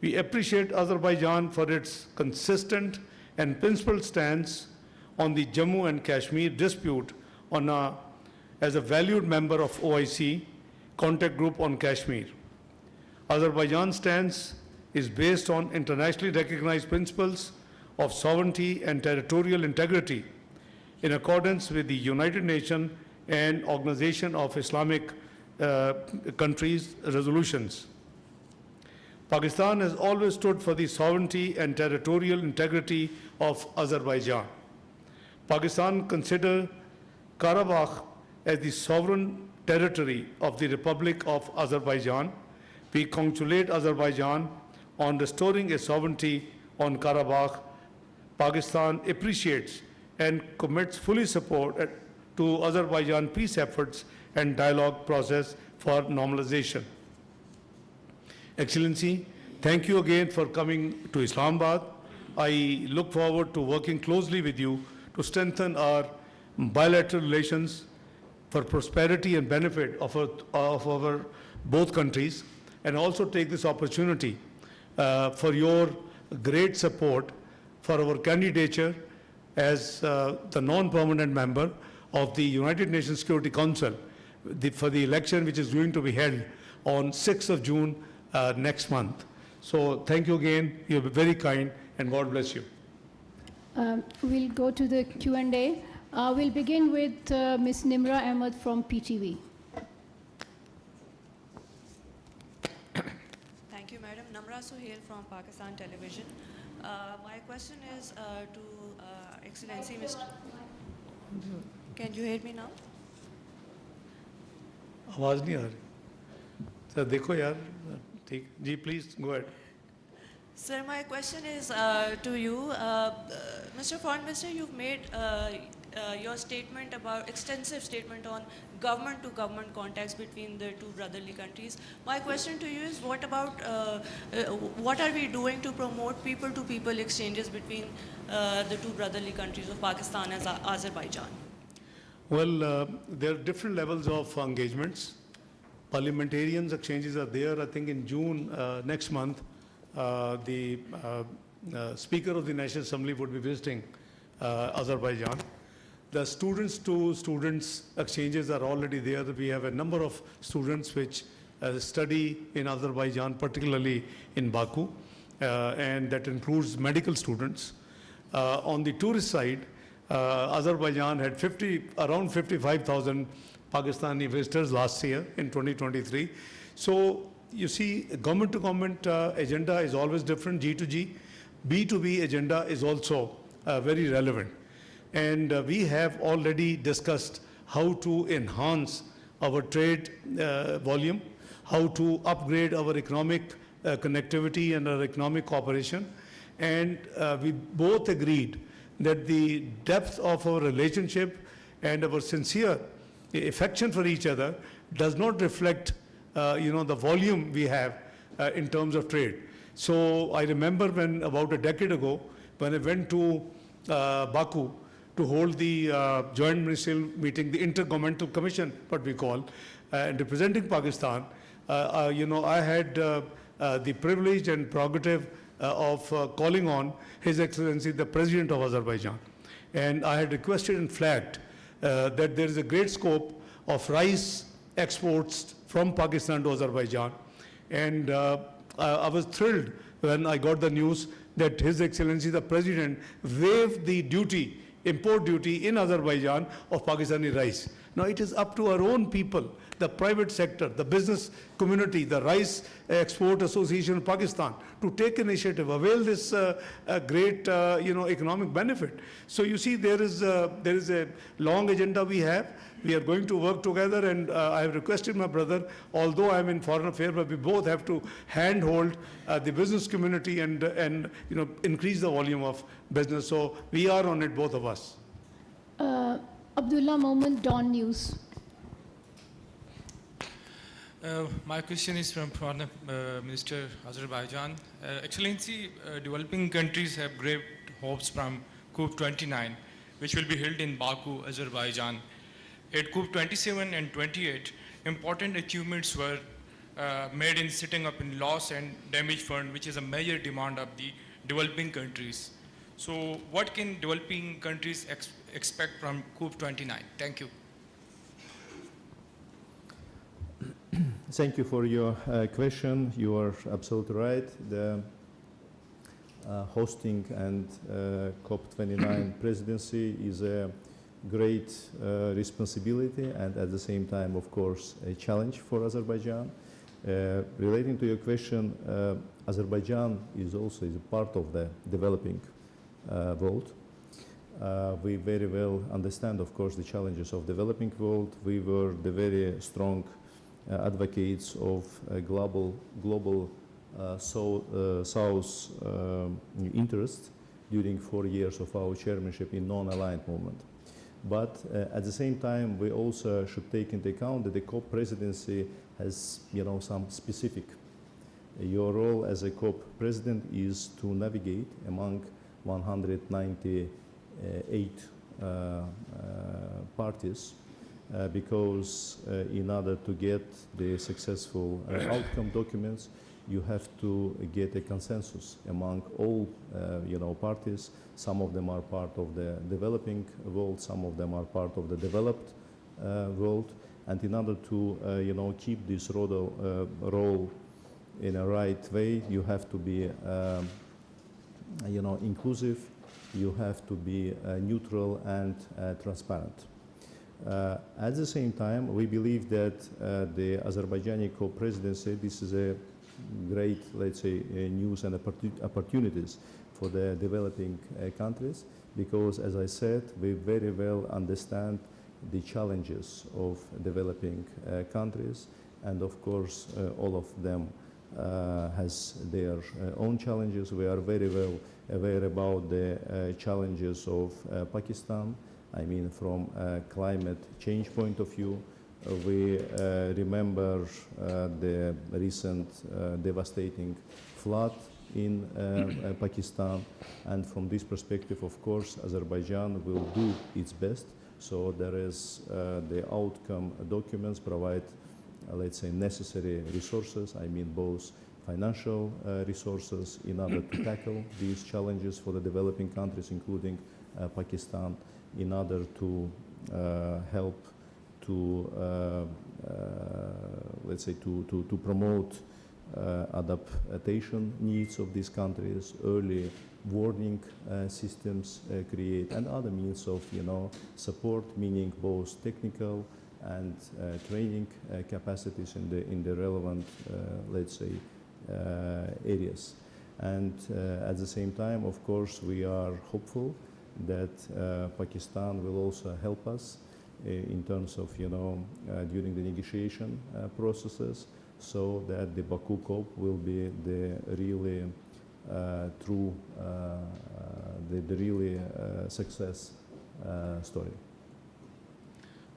We appreciate Azerbaijan for its consistent and principled stance on the Jammu and Kashmir dispute as a valued member of OIC Contact Group on Kashmir. Azerbaijan's stance is based on internationally recognized principles of sovereignty and territorial integrity in accordance with the United Nations and Organization of Islamic Countries resolutions. Pakistan has always stood for the sovereignty and territorial integrity of Azerbaijan. Pakistan considers Karabakh as the sovereign territory of the Republic of Azerbaijan. We congratulate Azerbaijan on restoring its sovereignty on Karabakh. Pakistan appreciates and commits fully support to Azerbaijan peace efforts and dialogue process for normalization. Excellency, thank you again for coming to Islamabad. I look forward to working closely with you to strengthen our bilateral relations for prosperity and benefit of our both countries, and also take this opportunity for your great support for our candidature as the non-permanent member of the United Nations Security Council for the election which is going to be held on 6th of June next month. So thank you again. You're very kind, and God bless you. We'll go to the Q&A. We'll begin with Ms. Nimra Ahmed from PTV. Thank you, Madam. Namra Sohail from Pakistan Television. My question is to Excellency Mr. Can you hear me now? आवाज नहीं आ रही sir देखो यार ठीक जी please go ahead Sir, my question is to you. Mr. Foreign Minister, you've made your statement about extensive statement on government-to-government contacts between the two brotherly countries. My question to you is, what about what are we doing to promote people-to-people exchanges between the two brotherly countries of Pakistan and Azerbaijan? Well, there are different levels of engagements. Parliamentarians exchanges are there. I think in June next month, the Speaker of the National Assembly would be visiting Azerbaijan. The students-to-students exchanges are already there. We have a number of students which study in Azerbaijan, particularly in Baku, and that includes medical students. On the tourist side, Azerbaijan had around 55,000 Pakistani visitors last year in 2023. So you see, government-to-government agenda is always different, G2G. B2B agenda is also very relevant. And we have already discussed how to enhance our trade volume, how to upgrade our economic connectivity and our economic cooperation. And we both agreed that the depth of our relationship and our sincere affection for each other does not reflect the volume we have in terms of trade. So I remember when about a decade ago, when I went to Baku to hold the joint ministerial meeting, the Intergovernmental Commission, what we call, and representing Pakistan, I had the privilege and prerogative of calling on His Excellency, the President of Azerbaijan. And I had requested and flagged that there is a great scope of rice exports from Pakistan to Azerbaijan. And I was thrilled when I got the news that His Excellency, the President, waived the duty, import duty in Azerbaijan of Pakistani rice. Now it is up to our own people, the private sector, the business community, the Rice Export Association of Pakistan, to take initiative, avail this great economic benefit. So you see, there is a long agenda we have. We are going to work together, and I have requested my brother, although I am in foreign affairs, but we both have to handhold the business community and increase the volume of business. So we are on it, both of us. Abdullah Moment, Dawn News. My question is from Foreign Minister Azerbaijan. Excellency, developing countries have great hopes from COP29, which will be held in Baku, Azerbaijan. At COP27 and 28, important achievements were made in setting up in loss and damage fund, which is a major demand of the developing countries. So what can developing countries expect from COP29? Thank you. Thank you for your question. You are absolutely right. The hosting and COP29 presidency is a great responsibility and at the same time, of course, a challenge for Azerbaijan. Relating to your question, Azerbaijan is also a part of the developing world. We very well understand, of course, the challenges of developing world. We were the very strong advocates of global South interest during 4 years of our chairmanship in non-aligned movement. But at the same time, we also should take into account that the COP presidency has, some specific. Your role as a COP president is to navigate among 198 parties. Because in order to get the successful outcome documents, you have to get a consensus among all, parties. Some of them are part of the developing world, some of them are part of the developed world. And in order to, keep this role in a right way, you have to be, inclusive, you have to be neutral and transparent. At the same time, we believe that the Azerbaijani co-presidency, this is a great, let's say, news and opportunities for the developing countries, because, as I said, we very well understand the challenges of developing countries, and of course, all of them has their own challenges. We are very well aware about the challenges of Pakistan. I mean, from a climate change point of view, we remember the recent devastating flood in Pakistan. And from this perspective, of course, Azerbaijan will do its best. So there is the outcome documents provide, let's say, necessary resources. I mean, both financial resources in order to tackle these challenges for the developing countries, including Pakistan, in order to help to, let's say, to promote adaptation needs of these countries, early warning systems create, and other means of, support, meaning both technical and training capacities in the relevant, let's say, areas. And at the same time, of course, we are hopeful that Pakistan will also help us in terms of, during the negotiation processes, so that the Baku COP will be the really true, the really success story.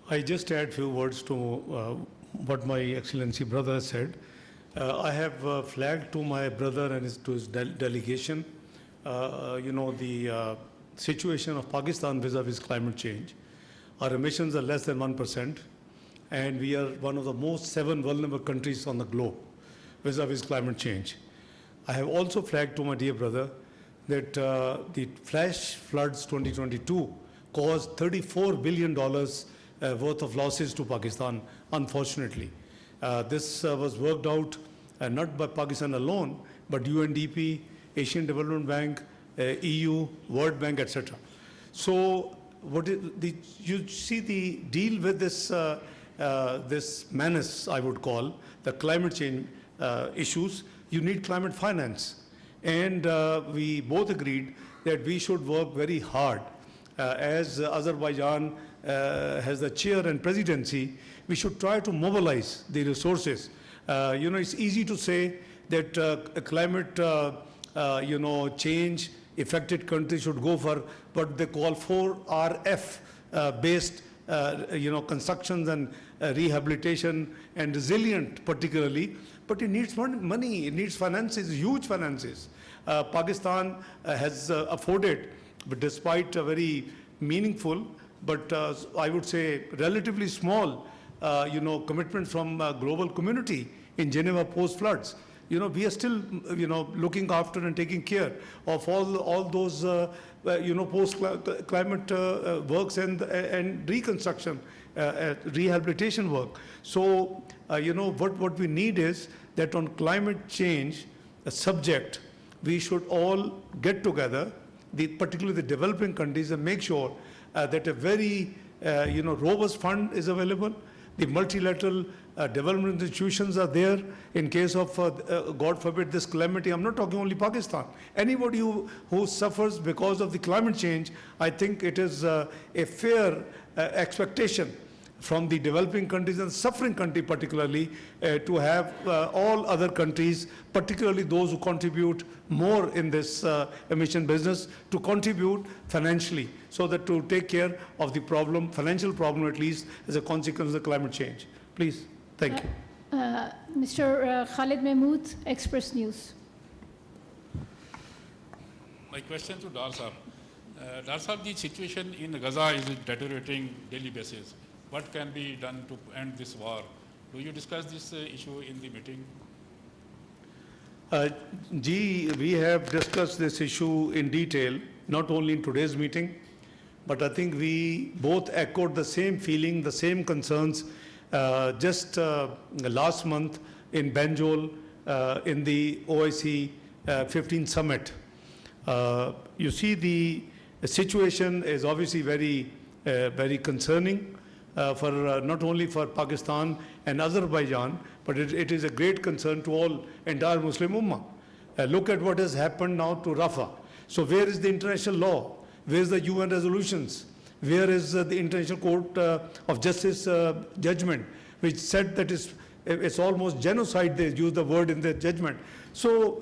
I just add a few words to what my Excellency brother said. I have flagged to my brother and to his delegation, the situation of Pakistan vis-a-vis climate change. Our emissions are less than 1%, and we are one of the most 7 vulnerable countries on the globe vis-a-vis climate change. I have also flagged to my dear brother that the flash floods 2022 caused $34 billion worth of losses to Pakistan, unfortunately. This was worked out not by Pakistan alone, but UNDP, Asian Development Bank, EU, World Bank, etc. So you see the deal with this, this menace, I would call, the climate change issues, you need climate finance. And we both agreed that we should work very hard. As Azerbaijan has the chair and presidency, we should try to mobilize the resources. It's easy to say that climate, change affected countries should go for what they call 4RF based, constructions and rehabilitation and resilient particularly. But it needs money, it needs finances, huge finances. Pakistan has afforded, but despite a very meaningful, but I would say relatively small, commitment from global community in Geneva post-floods. You know, we are still, you know, looking after and taking care of all those, you know, post-climate works and reconstruction, rehabilitation work. So, you know, what we need is that on climate change, a subject, we should all get together, particularly the developing countries, and make sure that a very, you know, robust fund is available. The multilateral development institutions are there in case of, God forbid, this calamity. I'm not talking only Pakistan. Anybody who suffers because of the climate change, I think it is a fair expectation from the developing countries and suffering country particularly to have all other countries, particularly those who contribute more in this emission business, to contribute financially so that to take care of the problem, financial problem at least, as a consequence of climate change. Please, thank you. Mr. Khalid Mahmood, Express News. My question to Dar Sahab. Dar Sahab, the situation in Gaza is deteriorating daily basis. What can be done to end this war? Do you discuss this issue in the meeting? We have discussed this issue in detail, not only in today's meeting, but I think we both echoed the same feeling, the same concerns just last month in Banjul in the OIC 15 summit. You see, the situation is obviously very concerning. For not only for Pakistan and Azerbaijan, but it is a great concern to all entire Muslim Ummah. Look at what has happened now to Rafah. So where is the international law? Where is the UN resolutions? Where is the International Court of Justice judgment, which said that it's almost genocide, they use the word in their judgment. So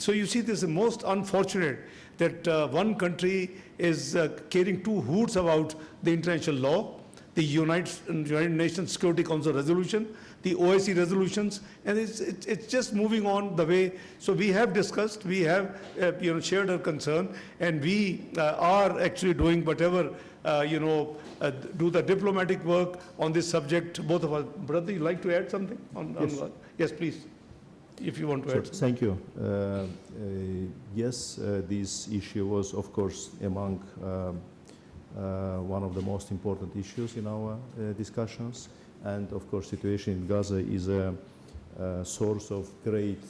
you see, this is most unfortunate that one country is carrying two hoots about the international law, the United Nations Security Council resolution, the OIC resolutions, and it's just moving on the way. So we have discussed, we have you know, shared our concern, and we are actually doing whatever you know, do the diplomatic work on this subject. Both of us, brother, you'd like to add something? Yes. Yes, please, if you want to add. Thank you. Yes, this issue was, of course, among one of the most important issues in our discussions. And of course, situation in Gaza is a source of great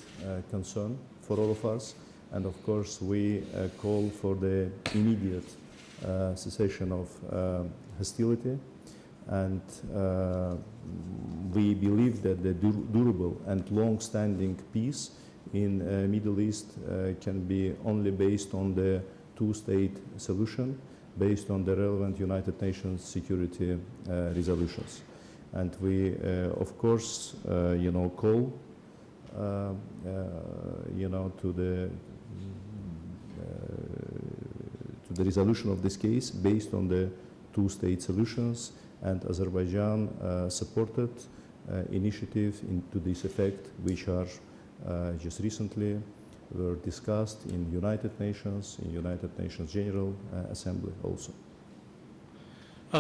concern for all of us. And of course, we call for the immediate cessation of hostility. And we believe that the durable and long-standing peace in Middle East can be only based on the two-state solution, based on the relevant United Nations security resolutions. And we, of course, you know, call, you know, to the resolution of this case based on the two-state solutions, and Azerbaijan supported initiative to this effect, which are just recently were discussed in United Nations General Assembly also.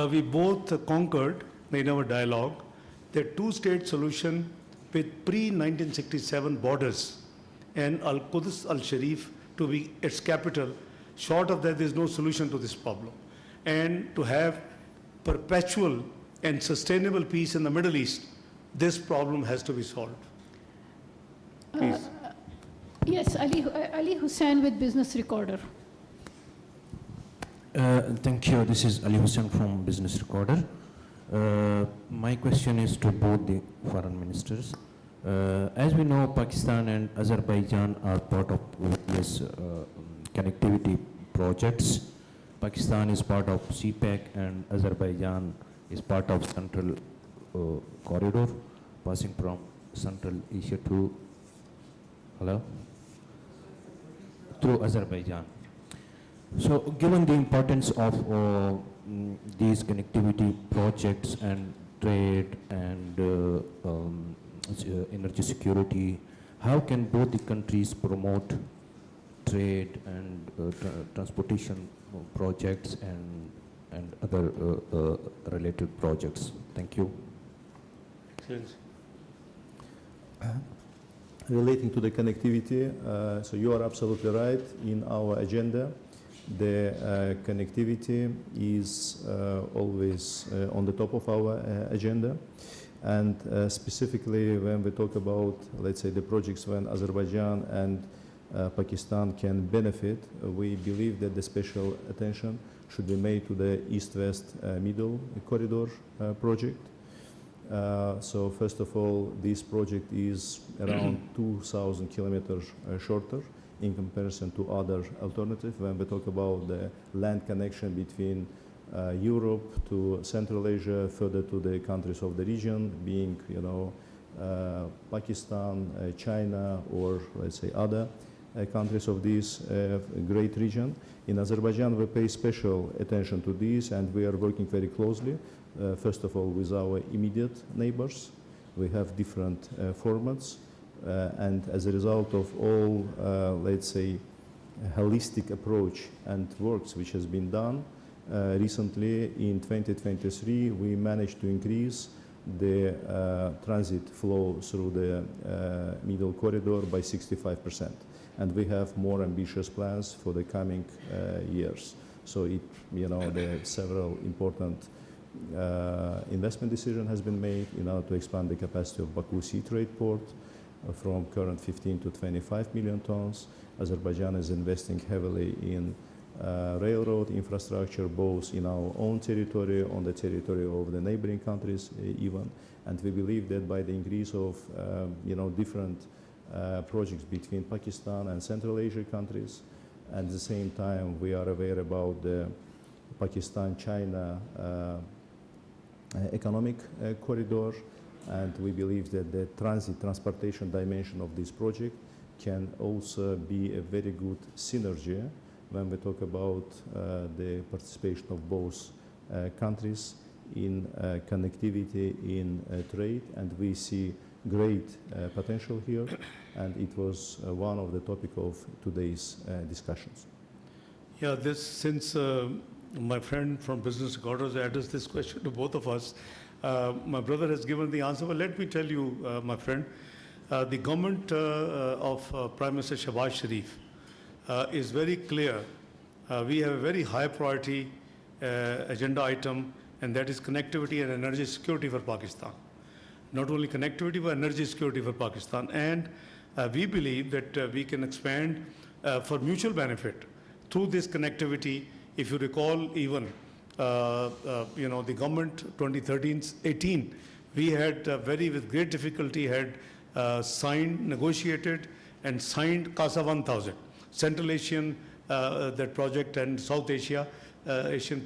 We both concurred in our dialogue that two-state solution with pre-1967 borders and Al-Quds al-Sharif to be its capital, short of that there is no solution to this problem. And to have perpetual and sustainable peace in the Middle East, this problem has to be solved. Please. Yes, Ali Hussain with Business Recorder. Thank you. This is Ali Hussain from Business Recorder. My question is to both the foreign ministers. As we know, Pakistan and Azerbaijan are part of various connectivity projects. Pakistan is part of CPEC and Azerbaijan is part of Central Corridor, passing from Central Asia to, through Azerbaijan. So given the importance of these connectivity projects and trade and energy security, how can both the countries promote trade and transportation projects and other related projects? Thank you. Excellent. Relating to the connectivity, so you are absolutely right. In our agenda, the connectivity is always on the top of our agenda. And specifically when we talk about, let's say, the projects when Azerbaijan and Pakistan can benefit, we believe that the special attention should be made to the East-West Middle Corridor project. So first of all, this project is around 2,000 kilometers shorter in comparison to other alternatives. When we talk about the land connection between Europe to Central Asia, further to the countries of the region, being, you know, Pakistan, China, or let's say other countries of this great region. In Azerbaijan, we pay special attention to this, and we are working very closely, first of all, with our immediate neighbors. We have different formats, and as a result of all, let's say, holistic approach and works which has been done, recently in 2023, we managed to increase the transit flow through the middle corridor by 65%. And we have more ambitious plans for the coming years. So it, you know, there are several important investment decision has been made in order to expand the capacity of Baku Sea Trade Port from current 15 to 25 million tons. Azerbaijan is investing heavily in railroad infrastructure, both in our own territory, on the territory of the neighboring countries even. And we believe that by the increase of, you know, different projects between Pakistan and Central Asia countries, and at the same time we are aware about the Pakistan-China economic corridor, and we believe that the transportation dimension of this project can also be a very good synergy when we talk about the participation of both countries in connectivity, in trade, and we see great potential here, and it was one of the topic of today's discussions. Yeah, since my friend from Business Quarters addressed this question to both of us, my brother has given the answer, but let me tell you, my friend, the government of Prime Minister Shehbaz Sharif is very clear. We have a very high priority agenda item, and that is connectivity and energy security for Pakistan. Not only connectivity, but energy security for Pakistan. And we believe that we can expand for mutual benefit through this connectivity. If you recall, even you know, the government 2013-18, we had with great difficulty had signed, negotiated, and signed CASA 1000, Central Asian that project, and South Asia Asian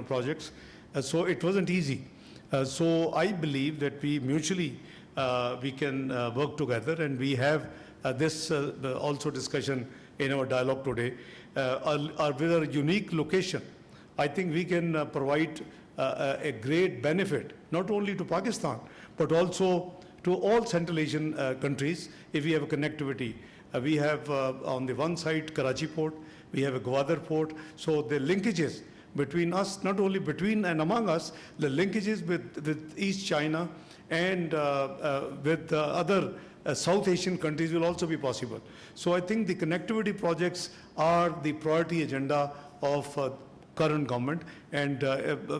projects. So it wasn't easy. So I believe that we mutually we can work together, and we have this also discussion in our dialogue today. With a unique location, I think we can provide a great benefit, not only to Pakistan, but also to all Central Asian countries if we have a connectivity. We have on the one side Karachi port, we have a Gwadar port, so the linkages between us, not only between and among us, the linkages with East China and with other South Asian countries will also be possible. So I think the connectivity projects are the priority agenda of current government, and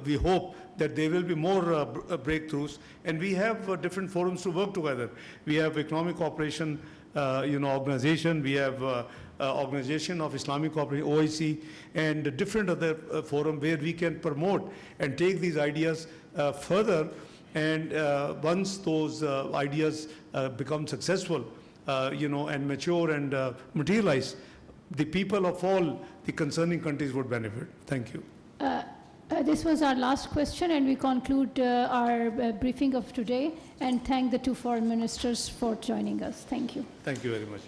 we hope that there will be more breakthroughs, and we have different forums to work together. We have Economic Cooperation Organization, we have Organization of Islamic Cooperation, OIC, and different other forum where we can promote and take these ideas further. And once those ideas become successful, and mature and materialize, the people of all the concerning countries would benefit. Thank you. This was our last question, and we conclude our briefing of today, and thank the two foreign ministers for joining us. Thank you. Thank you very much.